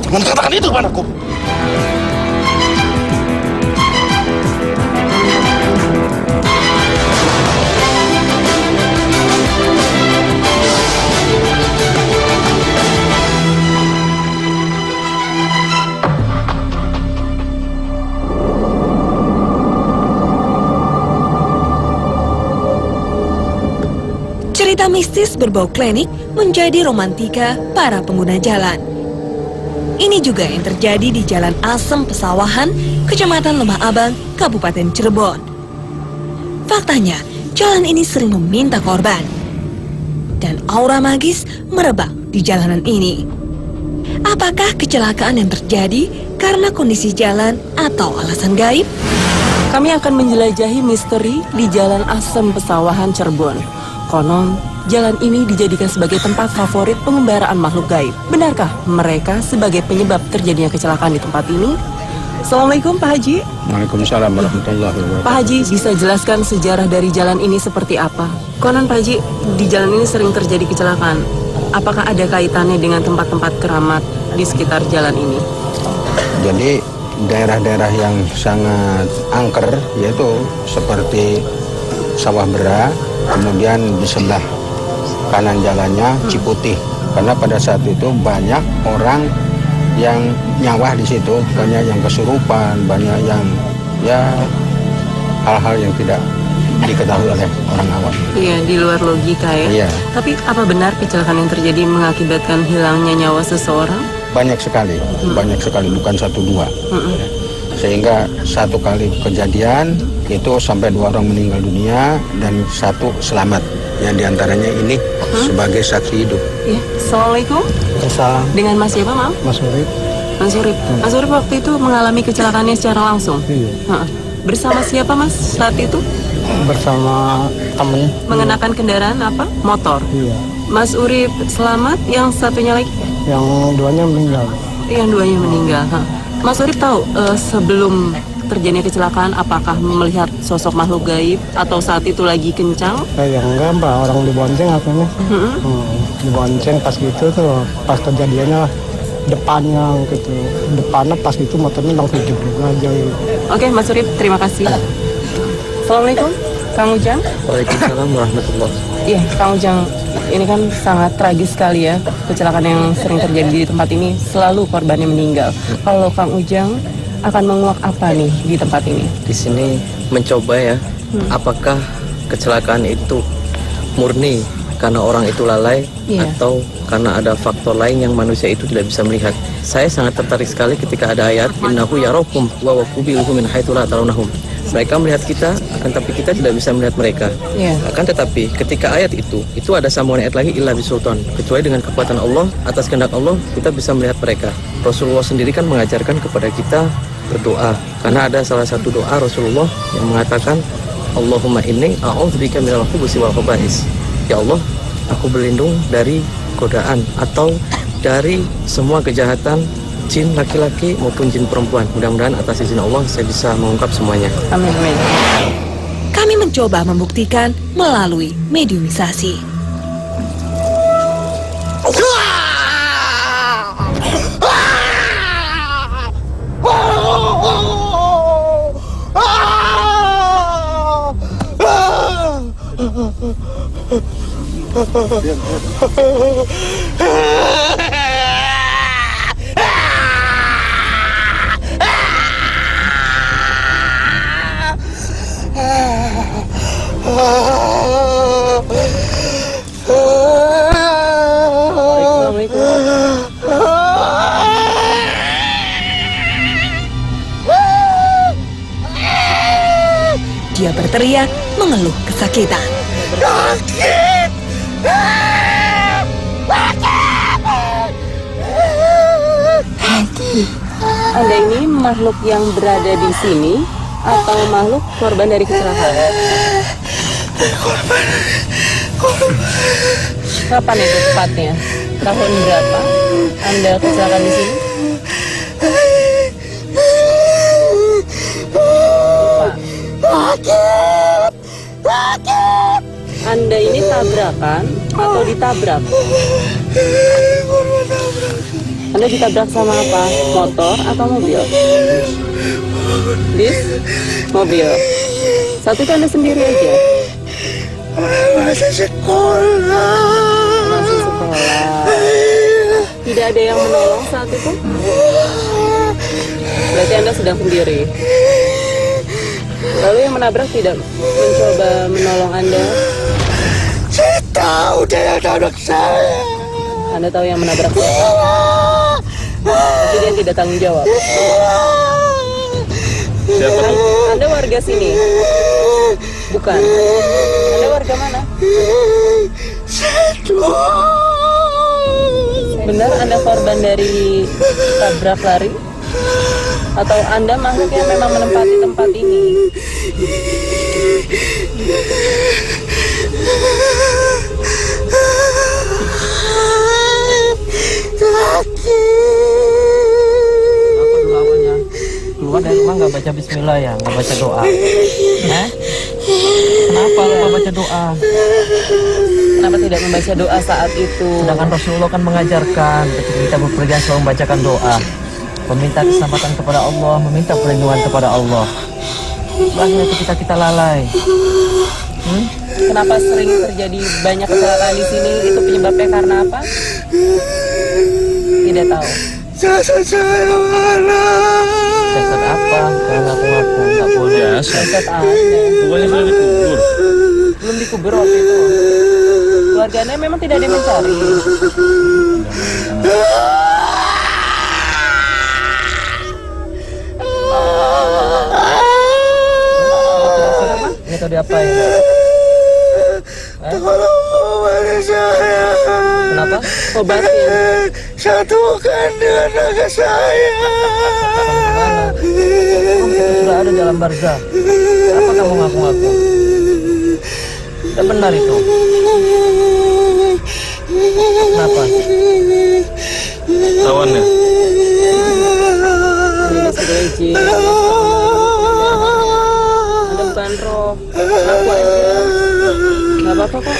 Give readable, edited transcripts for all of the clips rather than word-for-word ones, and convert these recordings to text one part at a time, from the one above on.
Jangan katakan itu padaku. Cerita mistis berbau klinik menjadi romantika para pengguna jalan. Ini juga yang terjadi di Jalan Asem Pesawahan, Kecamatan Lemah Abang, Kabupaten Cirebon. Faktanya, jalan ini sering meminta korban. Dan aura magis merebak di jalanan ini. Apakah kecelakaan yang terjadi karena kondisi jalan atau alasan gaib? Kami akan menjelajahi misteri di Jalan Asem Pesawahan, Cirebon. Konon, jalan ini dijadikan sebagai tempat favorit pengembaraan makhluk gaib. Benarkah mereka sebagai penyebab terjadinya kecelakaan di tempat ini? Assalamualaikum Pak Haji. Waalaikumsalam warahmatullahi wabarakatuh. Pak Haji, bisa jelaskan sejarah dari jalan ini seperti apa? Konon Pak Haji, di jalan ini sering terjadi kecelakaan. Apakah ada kaitannya dengan tempat-tempat keramat di sekitar jalan ini? Jadi daerah-daerah yang sangat angker yaitu seperti Sawah Bera, kemudian di sebelah kanan jalannya Ciputih. Karena pada saat itu banyak orang yang nyawah di situ, banyak yang kesurupan, banyak yang hal-hal yang tidak diketahui oleh orang awam. Iya, di luar logika ya. Iya. Tapi apa benar kecelakaan yang terjadi mengakibatkan hilangnya nyawa seseorang? Banyak sekali, bukan satu dua. Sehingga satu kali kejadian itu sampai 2 orang meninggal dunia dan 1 selamat. Yang diantaranya ini sebagai saksi hidup. Ya. Assalamualaikum. Assalam. Dengan Mas siapa, Mam? Mas Urip. Mas Urip. Mas Urip waktu itu mengalami kecelakaannya secara langsung. Iya. Bersama siapa Mas saat itu? Bersama temen. Mengenakan kendaraan apa? Motor. Iya. Mas Urip selamat, yang satunya lagi? Yang duanya meninggal. Yang duanya meninggal. Mas Urip tahu sebelum terjadinya kecelakaan apakah melihat sosok makhluk gaib atau saat itu lagi kencang? Ya enggak Mbak, orang dibonceng katanya. Dibonceng pas gitu tuh, pas kejadiannya depannya gitu. Depannya pas itu motornya langsung jeblok aja gitu. Oke, Mas Urip, terima kasih. Assalamualaikum, Kang Ujang. Waalaikumsalam warahmatullahi. Iya, Kang Ujang, ini kan sangat tragis sekali ya, kecelakaan yang sering terjadi di tempat ini, selalu korbannya meninggal. Kalau Kang Ujang akan menguak apa nih di tempat ini? Di sini mencoba ya, apakah kecelakaan itu murni karena orang itu lalai atau karena ada faktor lain yang manusia itu tidak bisa melihat. Saya sangat tertarik sekali ketika ada ayat innahu yarakum wa qabiluhum min haitsu la tarawnahum. Mereka melihat kita, akan tapi kita tidak bisa melihat mereka. Akan tetapi ketika ayat itu ada sambungan ayat lagi illa bisultan. Kecuali dengan kekuatan Allah, atas kehendak Allah, kita bisa melihat mereka. Rasulullah sendiri kan mengajarkan kepada kita berdoa. Karena ada salah satu doa Rasulullah yang mengatakan Allahumma inni a'udzubika minal khubuthi wal khaba'is. Ya Allah, aku berlindung dari godaan atau dari semua kejahatan jin laki-laki maupun jin perempuan. Mudah-mudahan atas izin Allah saya bisa mengungkap semuanya. Amin, amin. Kami mencoba membuktikan melalui mediumisasi. Dia berteriak mengeluh kesakitan. Anda ini makhluk yang berada di sini atau makhluk korban dari kecelakaan? Korban. Kapan itu tepatnya? Tahun berapa Anda kecelakaan di sini? Sakit. Sakit. Anda ini tabrakan atau ditabrak? Anda ditabrak sama apa? Motor atau mobil? Bis? Mobil. Saat itu Anda sendiri aja? Masih sekolah. Masih sekolah. Tidak ada yang menolong saat itu? Berarti Anda sedang sendiri. Lalu yang menabrak tidak mencoba menolong Anda? Saya tahu dia yang nabrak saya. Anda tahu yang menabrak siapa? Tapi dia tidak tanggung jawab. Siapa tuh? Anda warga sini? Bukan. Anda warga mana? Benar Anda korban dari tabrak lari? Atau Anda makhluk yang memang menempati tempat ini? Apa dulu awalnya? Keluar dari rumah nggak baca bismillah ya, nggak baca doa. Kenapa lupa baca doa? Kenapa tidak membaca doa saat itu? Sedangkan Rasulullah kan mengajarkan ketika kita berpergian selalu membacakan doa, meminta keselamatan kepada Allah, meminta perlindungan kepada Allah. Bahaya ketika kita lalai. Kenapa sering terjadi banyak kecelakaan di sini? Itu penyebabnya karena apa? Tidak tahu. Jasad saya mana? Jasad apa? Kalau ngaku-ngaku nggak boleh. Jasad ada. Bukannya sudah dikubur? Belum dikubur waktu itu. Keluarganya memang tidak ada yang mencari. Ini tadi apa ya? Tolong saya. Kenapa? Obatin. Satukan dengan naga saya. Mana? Kita sudah ada dalam barzah. Kenapa kamu ngaku-ngaku? Tidak benar itu. Kenapa? Lawannya? Ini sudah izin. Ada bukan roh. Aku aja. Gak apa-apa kok.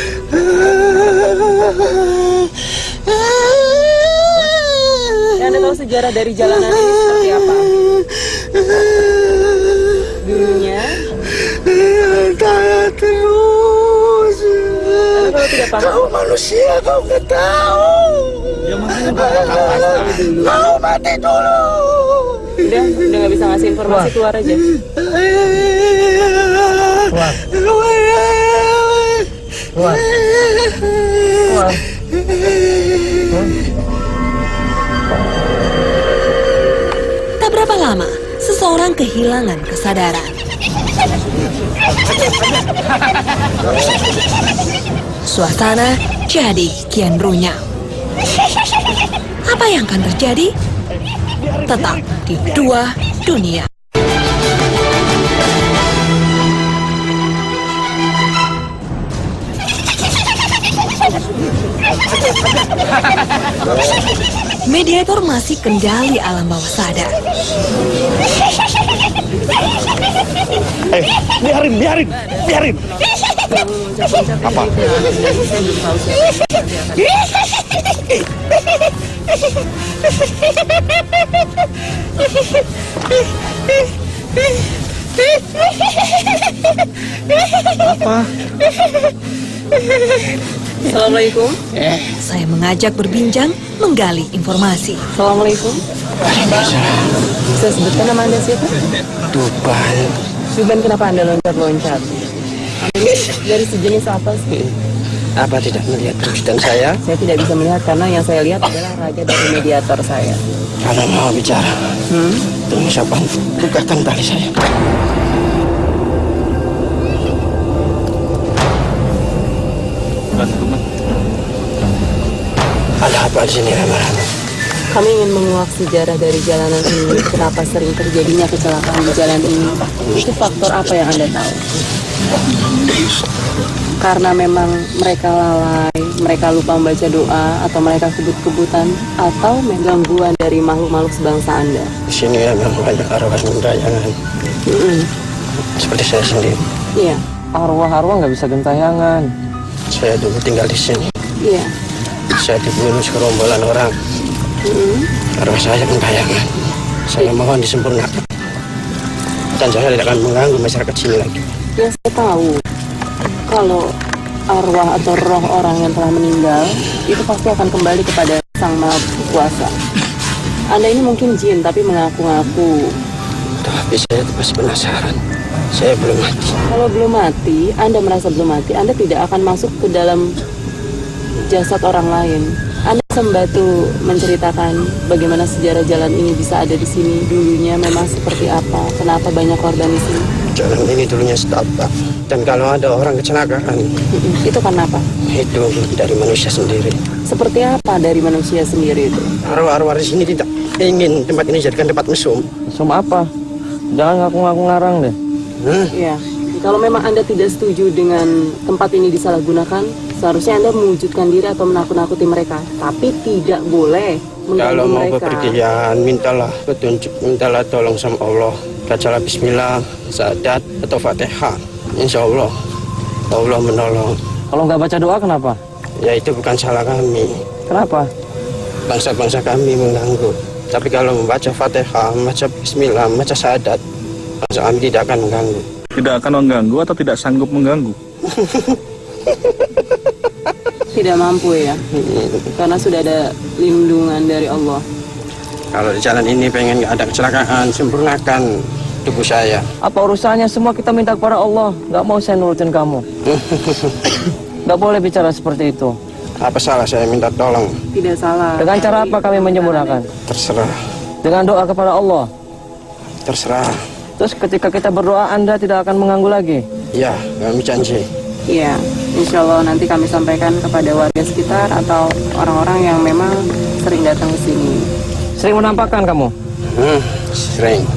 Ya, Anda tahu sejarah dari jalanan ini seperti apa? Dulunya Tanya terus. Anda kalau tidak paham, Kau manusia, kau nggak tahu. Ya makanya Kau mati dulu. udah nggak bisa ngasih informasi, keluar aja. Keluar. Keluar. Keluar. Tak berapa lama, seseorang kehilangan kesadaran. Suasana jadi kian runyam. Apa yang akan terjadi? Tetap di Dua Dunia. Mediator masih kendali alam bawah sadar. Biarin. Apa? Apa? Assalamualaikum. Saya mengajak berbincang, menggali informasi. Assalamualaikum. Bisa sebutkan nama Anda siapa? Tuban. Tuban, kenapa Anda loncat-loncat? Dari sejenis apa sih? Apa tidak melihat perbuatan saya? Saya tidak bisa melihat karena yang saya lihat adalah raga dari mediator saya. Kalau mau bicara, tunggu siapa? Bukakan tali saya. Ada apa di sini, Rama? Kami ingin menguak sejarah dari jalanan ini. Kenapa sering terjadinya kecelakaan di jalan ini? Itu faktor apa yang Anda tahu? Karena memang mereka lalai, mereka lupa membaca doa, atau mereka kebut-kebutan, atau gangguan dari makhluk-makhluk sebangsa Anda. Di sini ya memang banyak arwah undayangan. seperti saya sendiri. Iya. Arwah-arwah nggak bisa gentayangan. Saya dulu tinggal di sini. Iya. Saya dibunuh segerombolan orang. Arwah saya gentayangan. Saya mohon disempurnakan. Dan saya tidak akan mengganggu masyarakat sini lagi. Yang saya tahu, kalau arwah atau roh orang yang telah meninggal, itu pasti akan kembali kepada Sang Maha Kuasa. Anda ini mungkin jin, tapi mengaku-ngaku. Tapi saya masih penasaran. Saya belum mati. Kalau belum mati, Anda merasa belum mati, Anda tidak akan masuk ke dalam jasad orang lain. Anda bisa membantu menceritakan bagaimana sejarah jalan ini bisa ada di sini, dulunya memang seperti apa, kenapa banyak korban di sini. Jalan ini dulunya setapak. Dan kalau ada orang kecelakaan, Itu kenapa? itu dari manusia sendiri. Seperti apa dari manusia sendiri itu? Arwah-arwah di sini tidak ingin tempat ini jadikan tempat mesum. Mesum apa? Jangan ngaku-ngaku ngarang deh. Iya. Kalau memang Anda tidak setuju dengan tempat ini disalahgunakan, seharusnya Anda mewujudkan diri atau menakut-nakuti mereka. Tapi tidak boleh mengganggu Kalau mau mereka. bepergian, mintalah petunjuk, mintalah tolong sama Allah. Bacalah bismillah, syahadat, atau fatihah. Insya Allah, Allah menolong. Kalau nggak baca doa kenapa? Ya itu bukan salah kami. Kenapa? Bangsa-bangsa kami mengganggu. Tapi kalau membaca fatihah, membaca bismillah, membaca syahadat, bangsa kami tidak akan mengganggu. Tidak akan mengganggu atau tidak sanggup mengganggu? Tidak mampu ya, karena sudah ada lindungan dari Allah. Kalau di jalan ini pengen nggak ada kecelakaan, sempurnakan tubuh saya. Apa urusannya? Semua kita minta kepada Allah. Nggak mau saya nurutin kamu. Nggak boleh bicara seperti itu. Apa salah saya minta tolong? Tidak salah. Dengan cara apa kami menyempurnakan? Terserah, Dengan doa kepada Allah. terserah. Terus ketika kita berdoa, Anda tidak akan mengganggu lagi. Ya, kami janji. Iya, insya Allah nanti kami sampaikan kepada warga sekitar atau orang-orang yang memang sering datang ke sini. Sering menampakkan kamu? Sering.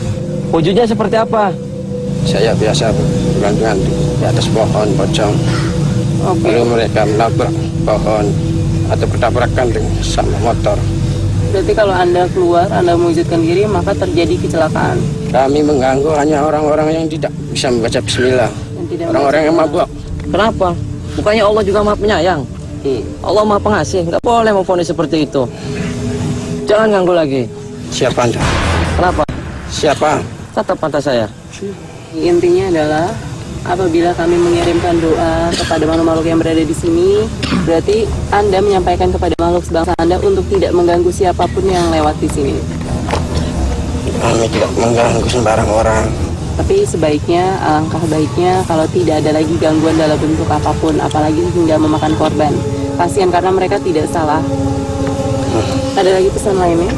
Wujudnya seperti apa? Saya biasa bergantung di atas pohon, pocong. Oke. Lalu mereka menabrak pohon atau bertabrakan dengan sama motor. Berarti kalau Anda keluar, Anda mewujudkan diri, maka terjadi kecelakaan. Kami mengganggu hanya orang-orang yang tidak bisa membaca bismillah. Yang tidak Orang-orang yang mabuk. Kenapa? Bukannya Allah juga maha penyayang? Allah maha pengasih. Nggak boleh memvonis seperti itu. Jangan ganggu lagi. Siapa Anda? Kenapa? Siapa? Tatap mata saya. Intinya adalah apabila kami mengirimkan doa kepada makhluk-makhluk yang berada di sini, berarti Anda menyampaikan kepada makhluk sebangsa Anda untuk tidak mengganggu siapapun yang lewat di sini. Kami tidak mengganggu sembarang orang. Tapi sebaiknya, alangkah baiknya kalau tidak ada lagi gangguan dalam bentuk apapun, apalagi hingga memakan korban. Kasihan karena mereka tidak salah. Ada lagi pesan lainnya?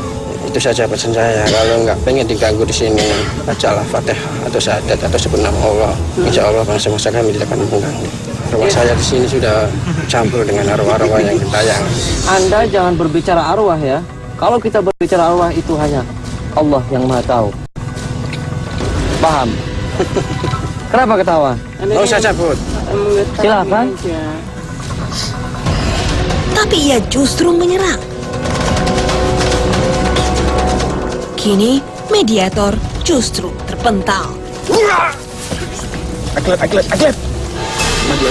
Itu saja pesan saya. Kalau nggak pengen diganggu di sini, bacalah fatihah atau syahadat atau sebut nama Allah. Insya Allah bangsa-bangsa kami tidak akan mengganggu. Arwah saya di sini sudah campur dengan arwah-arwah yang gentayang. Anda jangan berbicara arwah ya. Kalau kita berbicara arwah itu hanya Allah yang maha tahu. Paham? Kenapa ketawa? Mau saya cabut? Silakan. Tapi ia justru menyerang. Kini, mediator justru terpental. Aglet. Maju.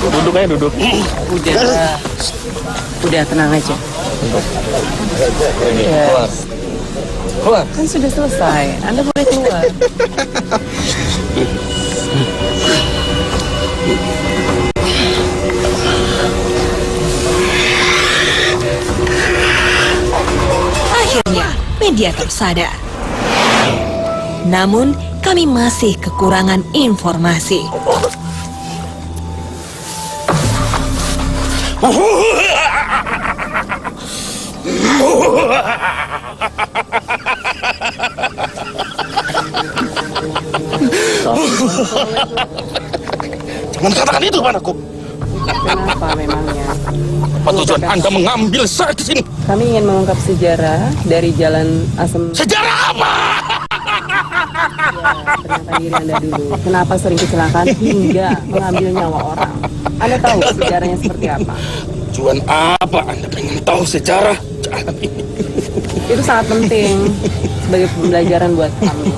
Duduk aja, duduk. Udah tenang aja. Keluar. Kan sudah selesai, Anda boleh keluar. Akhirnya, mediator sadar. Namun, kami masih kekurangan informasi. Jangan katakan itu padaku. Kenapa memangnya? Apa tujuan Anda mengambil saya ke sini? Kami ingin mengungkap sejarah dari Jalan Asem. Sejarah apa? Perkenalkan diri Anda dulu. Kenapa sering kecelakaan hingga mengambil nyawa orang? Anda tahu sejarahnya seperti apa? Tujuan apa Anda pengen tahu sejarah jalan ini? Itu sangat penting sebagai pembelajaran buat kami.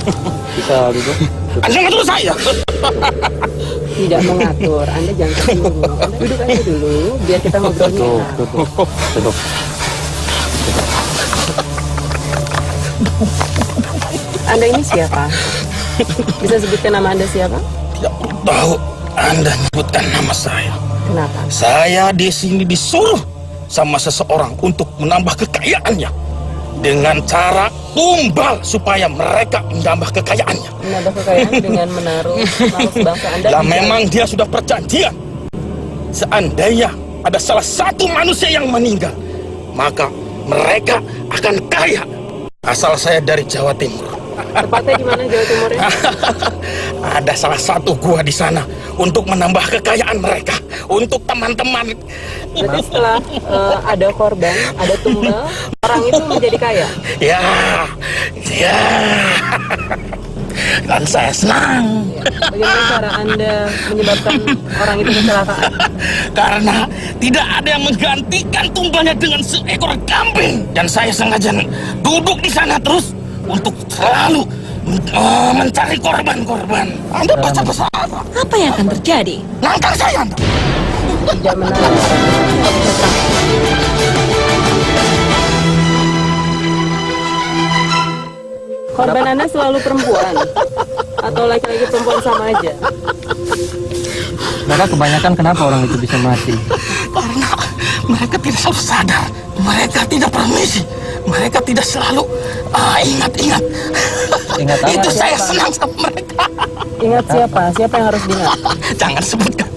Bisa duduk. Anda ngatur saya. Tidak mengatur, Anda jangan tersinggung. Anda duduk aja dulu, biar kita ngobrolnya enak. Duduk. Anda ini siapa? Bisa sebutkan nama Anda siapa? Tidak tahu Anda menyebutkan nama saya. Kenapa? Saya di sini disuruh sama seseorang untuk menambah kekayaannya dengan cara tumbal supaya mereka menambah kekayaannya. Menambah kekayaan dengan menaruh malu sebangsa Anda. Lah memang dia sudah perjanjian. Seandainya ada salah satu manusia yang meninggal, maka mereka akan kaya. Asal saya dari Jawa Timur. Tepatnya di mana Jawa Timurnya? Ada salah satu gua di sana untuk menambah kekayaan mereka, untuk teman-teman. Berarti setelah ada korban, ada tumbal, orang itu menjadi kaya. Ya. Dan saya senang. Bagaimana cara Anda menyebabkan orang itu kecelakaan? Karena tidak ada yang menggantikan tumbalnya dengan seekor kambing. Dan saya sengaja duduk di sana terus untuk selalu mencari korban-korban. Anda baca apa? Apa yang akan terjadi? Nangkar saya Anda. Tidak menarik. Korban Anda selalu perempuan? Atau laki-laki perempuan sama aja? Maka kebanyakan kenapa orang itu bisa mati? Karena mereka tidak selalu sadar. Mereka tidak permisi. Mereka tidak selalu ingat-ingat. Ingat apa? Itu saya senang sama mereka. Ingat siapa? Siapa yang harus diingat? Jangan sebutkan.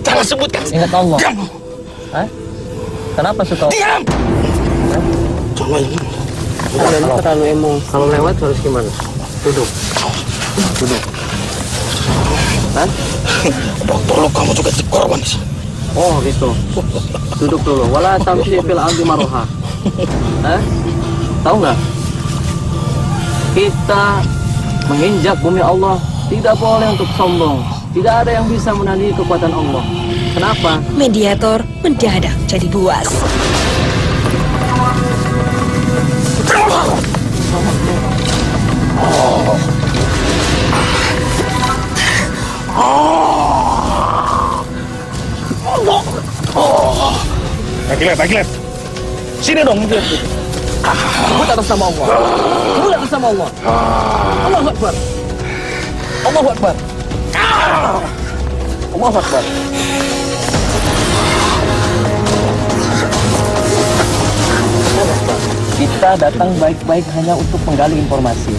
Jangan sebutkan. Ingat Allah. Diam. Hah? Kenapa suka? Diam. Coba ini. Anda ini terlalu emosi. Kalau lewat harus gimana? Duduk. Hah? Tolong kamu juga jadi korban di sini. Oh gitu. Duduk dulu. Wala tamshi fil ardi maroha. Hah? Tahu nggak? Kita menginjak bumi Allah tidak boleh untuk sombong. Tidak ada yang bisa menandingi kekuatan Allah. Kenapa? Mediator mendadak jadi buas. Baiklah. Sini dong, Sebut atas nama Allah. Sebut atas nama Allah. Allahu Akbar. Allahu Akbar. Allahu Akbar. Kita datang baik-baik hanya untuk menggali informasi.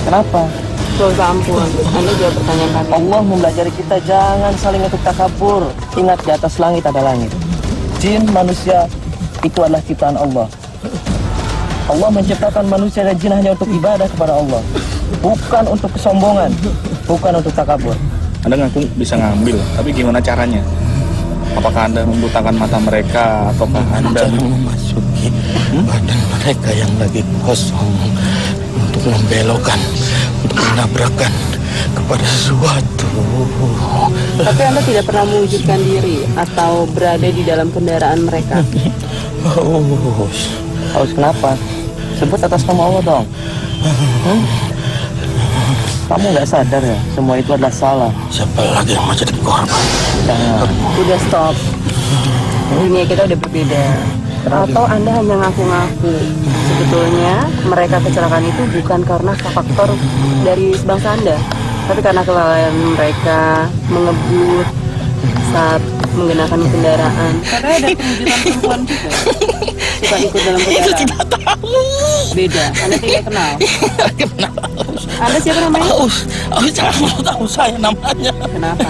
Kenapa? Dosa ampun. Anda jawab pertanyaan kami. Allah mempelajari kita jangan saling untuk takabur. Ingat di atas langit ada langit. Jin, manusia itu adalah ciptaan Allah. Allah menciptakan manusia dan jin hanya untuk ibadah kepada Allah, bukan untuk kesombongan, bukan untuk takabur. Anda ngaku bisa ngambil, tapi gimana caranya? Apakah Anda membutakan mata mereka, ataukah Anda memasuki badan mereka yang lagi kosong untuk membelokkan, untuk menabrakkan kepada sesuatu. Tapi Anda tidak pernah mewujudkan diri atau berada di dalam kendaraan mereka. Haus kenapa? Sebut atas nama Allah dong. Kamu nggak sadar ya? Semua itu adalah salah. Siapa lagi yang mau jadi korban? Jangan. Udah stop. Dunia kita udah berbeda. Atau Anda hanya ngaku-ngaku. Sebetulnya mereka kecelakaan itu bukan karena faktor dari sebangsa Anda, tapi karena kelalaian mereka mengebut saat menggunakan kendaraan. Karena ada perwujudan perempuan juga suka ikut dalam kendaraan. tidak tahu? Beda. Anda tidak kenal. Kenal. Anda siapa namanya? Jangan mau tahu saya namanya. Kenapa?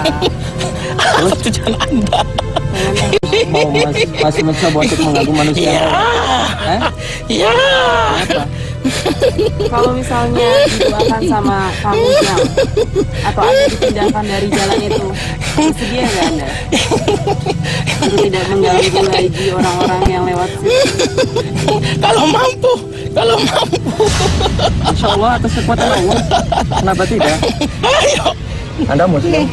Alat tujuan Anda. Mau masih mencoba untuk mengganggu manusia? Ya. Hah? Ya. Apa? Kalau misalnya didoakan sama Kang Ujang atau Anda dipindahkan dari jalan itu, bersedia nggak Anda? Untuk tidak mengganggu lagi orang-orang yang lewat situ. Kalau mampu. Insya Allah atas kekuatan Allah. Kenapa tidak? Ayo. Anda mau tidak?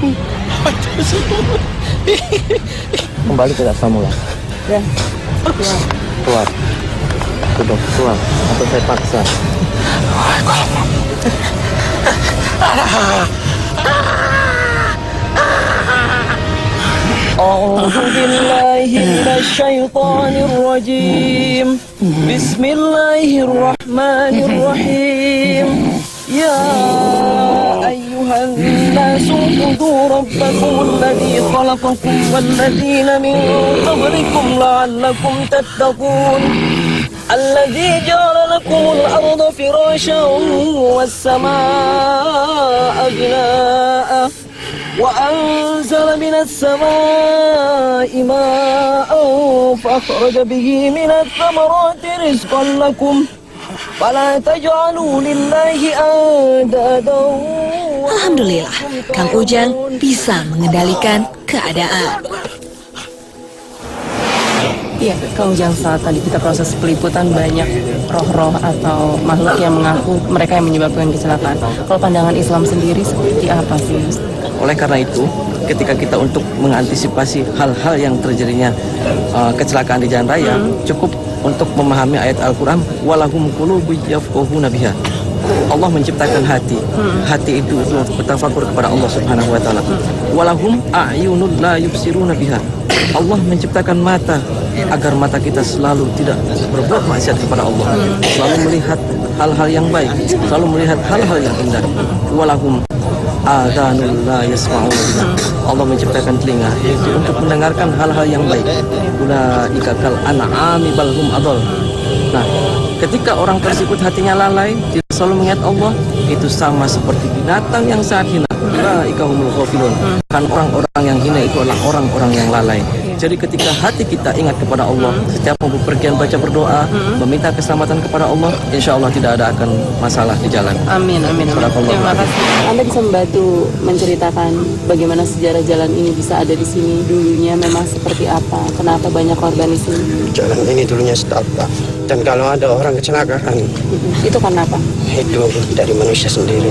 Kembali ke semula. Ya. Keluar. Duduk, keluar. Atau saya paksa. Kalau mampu. أعوذ بالله من الشيطان الرجيم بسم الله الرحمن الرحيم يا أيها الناس اعبدوا ربكم الذي خلقكم والذين من قبلكم لعلكم تتقون الذي جعل لكم الأرض فراشا والسماء بناء وأنزل من السماء ماء فأخرج به من الثمرات رزقا لكم فلا تجعلوا لله أندادا. Alhamdulillah, Kang Ujang bisa mengendalikan keadaan. Iya, Kang Ujang, saat tadi kita proses peliputan banyak roh-roh atau makhluk yang mengaku mereka yang menyebabkan kecelakaan. Kalau pandangan Islam sendiri seperti apa sih? Oleh karena itu, ketika kita untuk mengantisipasi hal-hal yang terjadinya kecelakaan di jalan raya, cukup untuk memahami ayat Al-Quran, walahum qulubun yafqahuna biha. Allah menciptakan hati. Hati itu bertafakur kepada Allah Subhanahu wa taala. Walahum a'yunun la yubsiruna biha. Allah menciptakan mata agar mata kita selalu tidak berbuat maksiat kepada Allah, selalu melihat hal-hal yang baik, selalu melihat hal-hal yang indah. Walahum adhanul la yasma'una biha. Allah menciptakan telinga yaitu untuk mendengarkan hal-hal yang baik. Ulaika kal an'ami bal hum adall. Nah, ketika orang tersebut hatinya lalai, tidak selalu mengingat Allah, itu sama seperti binatang yang sangat hina. Ulaika humul ghafilun. Kan orang-orang yang hina itu adalah orang-orang yang lalai. Jadi ketika hati kita ingat kepada Allah, setiap mau bepergian baca berdoa, meminta keselamatan kepada Allah, insya Allah tidak ada akan masalah di jalan. Amin, amin. Terima kasih. Anda bisa membantu menceritakan bagaimana sejarah jalan ini bisa ada di sini, dulunya memang seperti apa, kenapa banyak korban di sini? Jalan ini dulunya setapak. Dan kalau ada orang kecelakaan, Itu karena apa? itu dari manusia sendiri.